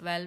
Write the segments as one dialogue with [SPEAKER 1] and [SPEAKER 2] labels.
[SPEAKER 1] 12،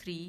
[SPEAKER 1] 3۔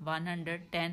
[SPEAKER 1] 110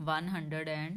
[SPEAKER 1] 110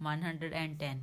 [SPEAKER 1] 110۔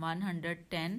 [SPEAKER 1] 110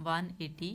[SPEAKER 1] 180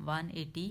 [SPEAKER 1] 180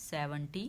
[SPEAKER 1] 70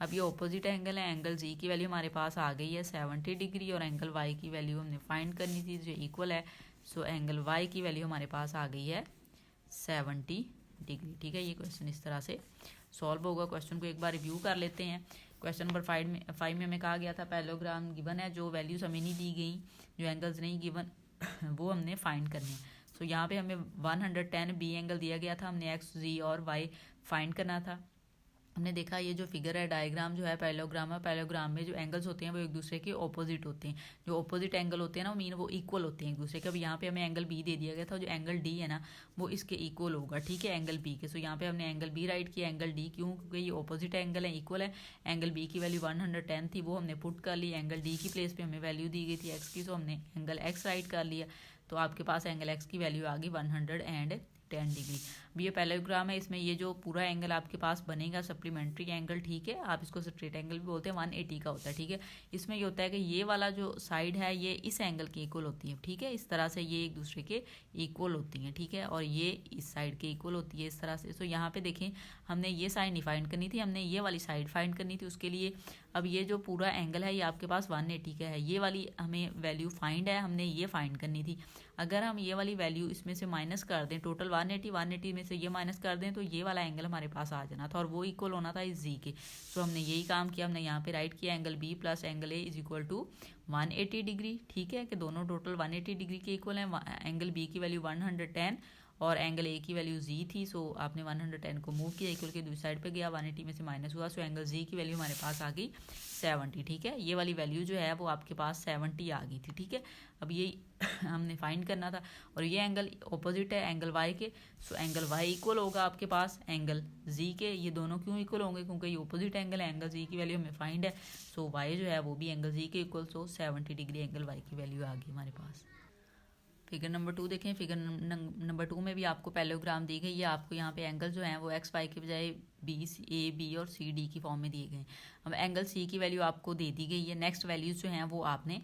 [SPEAKER 1] अब ये opposite angle है, एंगल जी की वैल्यू हमारे पास आ गई है 70 डिग्री और एंगल वाई की वैल्यू हमने फाइंड करनी थी जो इक्वल है। सो एंगल वाई की वैल्यू हमारे पास आ गई है 70 डिग्री। ठीक है, ये क्वेश्चन इस तरह से सॉल्व होगा। क्वेश्चन को एक बार रिव्यू कर लेते हैं। क्वेश्चन नंबर 5 में हमें कहा गया था पैरेललोग्राम गिवन है, जो वैल्यूज हमें नहीं दी गई, जो एंगल्स नहीं गिवन वो हमने फाइंड करने हैं। सो यहाँ पे हमें 110 बी एंगल दिया गया था, हमने एक्स जी और वाई फाइंड करना था। हमने देखा ये जो फिगर है डायग्राम जो है पैरेललोग्राम है, पैरेललोग्राम में जो एंगल्स होते हैं वो एक दूसरे के ऑपोजिट होते हैं। जो ऑपोजिट एंगल होते हैं ना मीन वो इक्वल होते हैं एक दूसरे के। अब यहाँ पे हमें एंगल बी दे दिया गया था, जो एंगल डी है ना वो इसके इक्वल होगा। ठीक है, एंगल बी के। सो यहाँ पे हमने एंगल बी राइट किया, एंगल डी क्यों, क्योंकि ये ऑपोजिट एंगल है, इक्वल है। एंगल बी की वैल्यू 110 थी, वो हमने पुट कर ली। एंगल डी की प्लेस पे हमें वैल्यू दी गई थी एक्स की, सो हमने एंगल एक्स राइट कर लिया। तो आपके पास एंगल एक्स की वैल्यू आ गई 110 डिग्री। अब ये पैरेललोग्राम है, इसमें ये जो पूरा एंगल आपके पास बनेगा सप्लीमेंट्री एंगल, ठीक है, आप इसको स्ट्रेट एंगल भी बोलते हैं, 180 का होता है। ठीक है, इसमें ये होता है कि ये वाला जो साइड है ये इस एंगल के इक्वल होती है। ठीक है, इस तरह से ये एक दूसरे के इक्वल होती हैं। ठीक है, और ये इस साइड के इक्वल होती है इस तरह से। सो यहाँ पे देखें हमने ये साइड नहीं फाइंड करनी थी, हमने ये वाली साइड फाइंड करनी थी। उसके लिए अब ये जो पूरा एंगल है ये आपके पास 180 का है, ये वाली हमें वैल्यू फाइंड है, हमने ये फाइंड करनी थी। अगर हम ये वाली वैल्यू इसमें से माइनस कर दें, टोटल 180 में से ये माइनस कर दें तो ये वाला एंगल हमारे पास आ जाना था और वो इक्वल होना था इस जी के। सो हमने यही काम किया, हमने यहाँ पे राइट किया angle B plus angle A is equal to 180 degree. ठीक है, कि दोनों टोटल 180 डिग्री के इक्वल हैं। एंगल बी की वैल्यू 110 और एंगल ए की वैल्यू जी थी। सो आपने 110 को मूव किया, इक्वल के दूसरी साइड पे गया, 180 में से माइनस हुआ। सो एंगल जी की वैल्यू हमारे पास आ गई 70। ठीक है, ये वाली वैल्यू जो है वो आपके पास 70 आ गई थी। ठीक है, अब ये हमने फाइंड करना था और ये एंगल ऑपोजिट है एंगल वाई के। सो एंगल वाई इक्वल होगा आपके पास एंगल जी के। ये दोनों क्यों इक्वल होंगे, क्योंकि ये ऑपोजिट एंगल है, एंगल जी की वैल्यू हमें फाइंड है। सो वाई जो है वो भी एंगल जी के इक्वल। सो 70 डिग्री एंगल वाई की वैल्यू आ गई हमारे पास। फिगर नंबर 2 देखें। फिगर नंबर 2 में भी आपको पैरेललोग्राम दी गई है। आपको यहाँ पे एंगल जो हैं वो एक्स वाई के बजाय ए बी और सी डी की फॉर्म में दिए गए हैं। अब एंगल सी की वैल्यू आपको दे दी गई है, नेक्स्ट वैल्यूज जो हैं वो आपने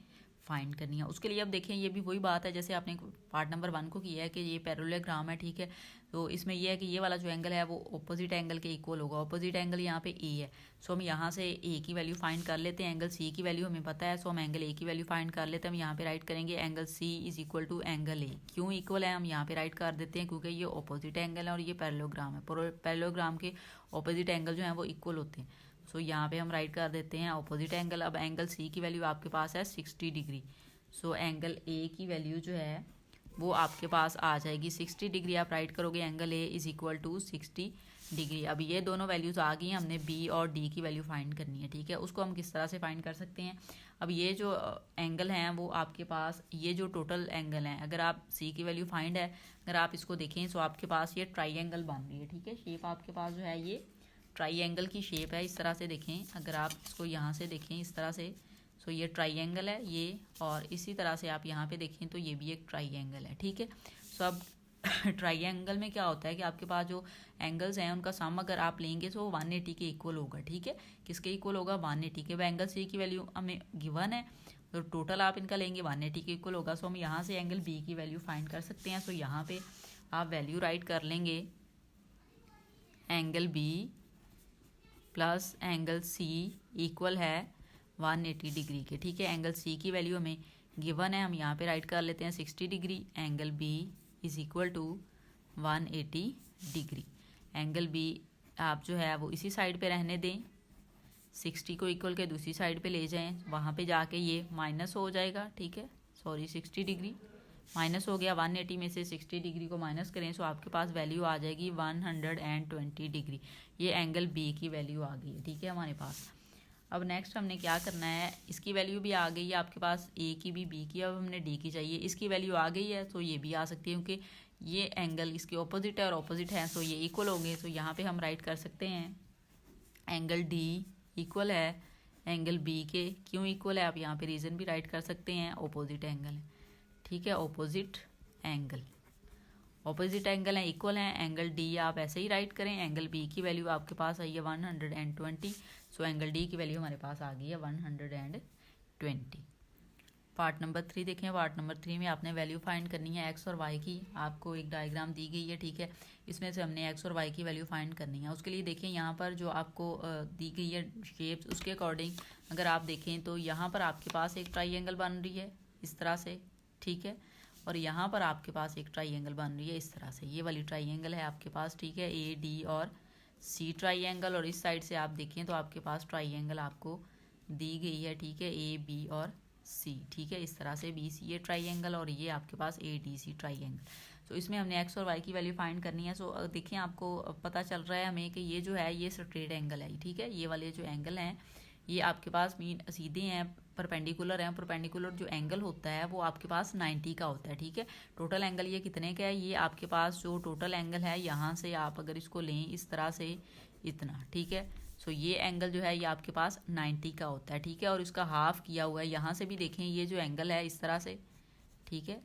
[SPEAKER 1] फाइंड करनी है। उसके लिए अब देखें ये भी वही बात है जैसे आपने पार्ट नंबर 1 को किया है कि ये पैरेललोग्राम है। ठीक है, तो इसमें यह है कि ये वाला जो एंगल है वो ऑपोजिट एंगल के इक्वल होगा। ऑपोजिट एंगल यहाँ पे ए है, सो हम यहाँ से ए की वैल्यू फाइंड कर लेते हैं। एंगल सी की वैल्यू हमें पता है, सो हम एंगल ए की वैल्यू फाइंड कर लेते हैं। हम यहाँ पे राइट करेंगे angle C is equal to angle A. क्यों इक्वल है हम यहाँ पे राइट कर देते हैं, क्योंकि ये ऑपोजिट एंगल है और ये पैरेललोग्राम है। पैरेललोग्राम के ऑपोजिट एंगल जो है वो इक्वल होते हैं। सो यहाँ पे हम राइट कर देते हैं ऑपोजिट एंगल। अब एंगल सी की वैल्यू आपके पास है 60 डिग्री। सो एंगल ए की वैल्यू जो है वो आपके पास आ जाएगी 60 डिग्री। आप राइट करोगे angle A is equal to 60 degree. अब ये दोनों वैल्यूज़ आ गई हैं, हमने बी और डी की वैल्यू फाइंड करनी है। ठीक है, उसको हम किस तरह से फाइंड कर सकते हैं। अब ये जो एंगल हैं वो आपके पास ये जो टोटल एंगल हैं, अगर आप सी की वैल्यू फाइंड है, अगर आप इसको देखें तो आपके पास ये ट्राइंगल बन रही है। ठीक है, शेप आपके पास जो है ये ट्राइंगल की शेप है। इस तरह से देखें, अगर आप इसको यहाँ से देखें इस तरह से, सो ये ट्राइंगल है ये, और इसी तरह से आप यहाँ पे देखें तो ये भी एक ट्राइंगल है। ठीक है, सो अब ट्राइंगल में क्या होता है कि आपके पास जो एंगल्स हैं उनका सम अगर आप लेंगे तो 180 के इक्वल होगा। ठीक है, किसके इक्वल होगा, 180 के। एंगल सी की वैल्यू हमें गिवन है तो टोटल आप इनका लेंगे 180 के इक्वल होगा। सो हम यहाँ से एंगल बी की वैल्यू फाइंड कर सकते हैं। सो यहाँ पे आप वैल्यू राइट कर लेंगे angle B plus angle C equal है 180 डिग्री के। ठीक है, एंगल सी की वैल्यू हमें गिवन है, हम यहाँ पे राइट कर लेते हैं 60 degree. Angle B is equal to 180 degree. Angle B आप जो है वो इसी साइड पे रहने दें, 60 को इक्वल के दूसरी साइड पे ले जाएं, वहाँ पे जाके ये माइनस हो जाएगा। ठीक है, सॉरी 60 डिग्री माइनस हो गया, 180 में से 60 डिग्री को माइनस करें सो आपके पास वैल्यू आ जाएगी 120 डिग्री। ये एंगल बी की वैल्यू आ गई है। ठीक है हमारे पास। अब नेक्स्ट हमने क्या करना है, इसकी वैल्यू भी आ गई है आपके पास, ए की भी बी की, अब हमने डी की चाहिए। इसकी वैल्यू आ गई है तो ये भी आ सकती है, क्योंकि ये एंगल इसके ऑपोजिट है और ऑपोजिट है, सो ये इक्वल होंगे। तो यहाँ पे हम राइट कर सकते हैं एंगल डी इक्वल है एंगल बी के। क्यों इक्वल है, आप यहाँ पे रीज़न भी राइट कर सकते हैं, ऑपोजिट एंगल है। ठीक है, ऑपोजिट एंगल, ऑपोजिट एंगल है, इक्वल है। एंगल डी आप ऐसे ही राइट करें। एंगल बी की वैल्यू आपके पास आई है 120। सो एंगल डी की वैल्यू हमारे पास आ गई है 120। पार्ट नंबर 3 देखें। पार्ट नंबर 3 में आपने वैल्यू फाइंड करनी है एक्स और वाई की। आपको एक डायग्राम दी गई है, ठीक है, इसमें से हमने एक्स और वाई की वैल्यू फाइंड करनी है। उसके लिए देखें यहाँ पर जो आपको दी गई है शेप्स, उसके अकॉर्डिंग अगर आप देखें तो यहाँ पर आपके पास एक ट्राइंगल बन रही है इस तरह से, ठीक है, और यहाँ पर आपके पास एक ट्राइंगल बन रही है इस तरह से, ये वाली ट्राइंगल है आपके पास, ठीक है, ए डी और सी ट्राइंगल। और इस साइड से आप देखें तो आपके पास ट्राइंगल आपको दी गई है, ठीक है, ए बी और सी, ठीक है, इस तरह से बी सी ए ट्राइंगल और ये आपके पास ए डी सी ट्राइंगल। सो इसमें हमने एक्स और वाई की वैल्यू फाइंड करनी है। सो देखिए आपको पता चल रहा है हमें कि ये जो है ये स्ट्रेट एंगल है, ठीक है, ये वाले जो एंगल हैं ये आपके पास मीन सीधे हैं, परपेंडिकुलर हैं। परपेंडिकुलर जो एंगल होता है वो आपके पास 90 का होता है, ठीक है। टोटल एंगल ये कितने का है, ये आपके पास जो टोटल एंगल है यहाँ से आप अगर इसको लें इस तरह से इतना, ठीक है, सो ये एंगल जो है ये आपके पास 90 का होता है, ठीक है, और इसका हाफ किया हुआ है। यहाँ से भी देखें ये जो एंगल है इस तरह से, ठीक है,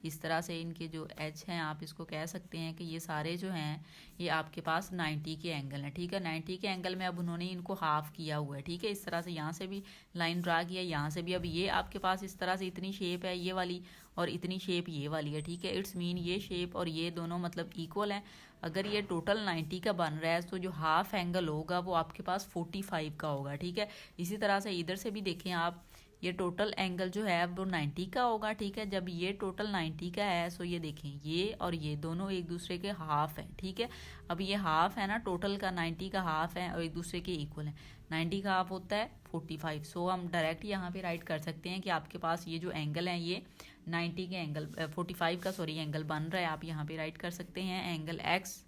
[SPEAKER 1] इस तरह से इनके जो एज हैं आप इसको कह सकते हैं कि ये सारे जो हैं ये आपके पास 90 के एंगल हैं, ठीक है। 90 के एंगल में अब उन्होंने इनको हाफ किया हुआ है, ठीक है, इस तरह से यहाँ से भी लाइन ड्रा किया, यहाँ से भी। अब ये आपके पास इस तरह से इतनी शेप है ये वाली और इतनी शेप ये वाली है, ठीक है। इट्स मीन ये शेप और ये दोनों मतलब इक्वल हैं। अगर ये टोटल 90 का बन रहा है तो जो हाफ एंगल होगा वो आपके पास 45 का होगा, ठीक है। इसी तरह से इधर से भी देखें आप, ये टोटल एंगल जो है वो 90 का होगा, ठीक है। जब ये टोटल 90 का है सो ये देखें ये और ये दोनों एक दूसरे के हाफ है, ठीक है। अब ये हाफ है ना टोटल का, 90 का हाफ है और एक दूसरे के इक्वल है। 90 का हाफ होता है 45। सो हम डायरेक्ट यहाँ पे राइट कर सकते हैं कि आपके पास ये जो एंगल है ये 90 के एंगल 45 का सॉरी एंगल बन रहा है। आप यहाँ पे राइट कर सकते हैं angle X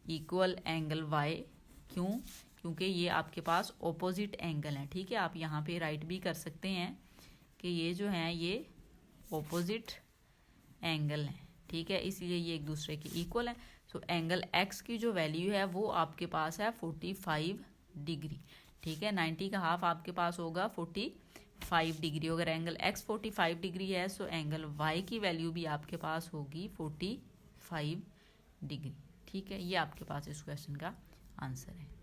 [SPEAKER 1] equal angle Y. क्यों? क्योंकि ये आपके पास ऑपोजिट एंगल है, ठीक है। आप यहाँ पे राइट भी कर सकते हैं कि ये जो है ये ऑपोजिट एंगल है, ठीक है, इसलिए ये एक दूसरे के इक्वल है। सो एंगल एक्स की जो वैल्यू है वो आपके पास है 45 डिग्री, ठीक है। 90 का हाफ आपके पास होगा 45 डिग्री। अगर एंगल एक्स 45 डिग्री है सो एंगल वाई की वैल्यू भी आपके पास होगी 45 डिग्री, ठीक है। ये आपके पास इस क्वेश्चन का आंसर है।